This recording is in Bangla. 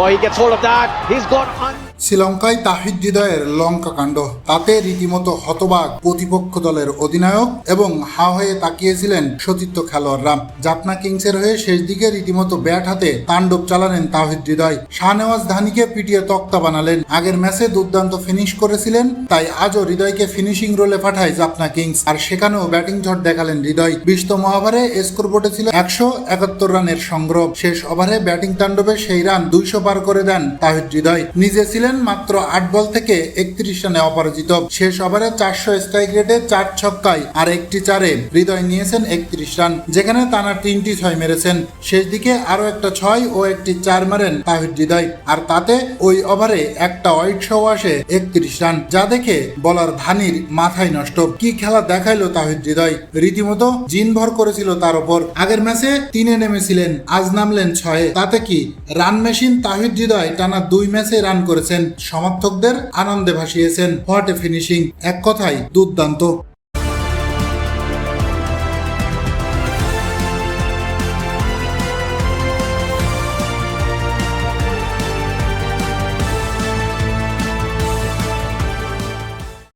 Oh, he gets hold of that. He's got শ্রীলঙ্কায় তাহিদ হৃদয়ের লঙ্কা কাণ্ড, তাতে রীতিমতো হতবাক প্রতিপক্ষ দলের অধিনায়ক এবং হা হয়ে তাকিয়েছিলেন সতীর্থ খেলোয়াড়রা। জাফনা কিংসের হয়ে শেষ দিকে রীতিমতো ব্যাট হাতে তাণ্ডব চালালেন তাহিদ হৃদয়। শাহনেওয়াজ ধানিকে পিটিয়ে তক্তা বানালেন। আগের ম্যাচে দুর্দান্ত ফিনিশ করেছিলেন, তাই আজও হৃদয়কে ফিনিশিং রোলে পাঠায় জাফনা কিংস, আর সেখানেও ব্যাটিং ঝড় দেখালেন হৃদয়। 20তম ওভারে স্কোরবোর্ডে ছিল 171 রানের সংগ্রহ। শেষ ওভারে ব্যাটিং তাণ্ডবে সেই রান 200 পার করে দেন তাহিদ হৃদয়। নিজে ছিলেন মাত্র 8 বল থেকে 31 রানে অপরাজিত। শেষ ওভারে 400 স্ট্রাইক রেটে 4 ছক্কায় আর একটি চারে হৃদয় নিয়েছেন 31 রান, যেখানে টানা 3টি 6 মেরেছেন। শেষ দিকে আরো একটা 6 ও একটি 4 মারেন তাহিদ হৃদয়, আর তাতে ওই ওভারে একটা ওয়াইড শো আসে 31 রান, যা দেখে বলার ধানির মাথায় নষ্ট। কি খেলা দেখাইলো তাহিদ হৃদয়, রীতিমতো জিন ভর করেছিল তার উপর। আগের ম্যাচে 3-এ নেমেছিলেন, আজ নামলেন 6-এ। তাতে কি রান মেশিন তাহিদ হৃদয় টানা 2 ম্যাচে রান করেছেন, সমর্থকদের আনন্দে ভাসিয়েছেন। হোয়াট এ ফিনিশিং, এক কথায় দুর্দান্ত।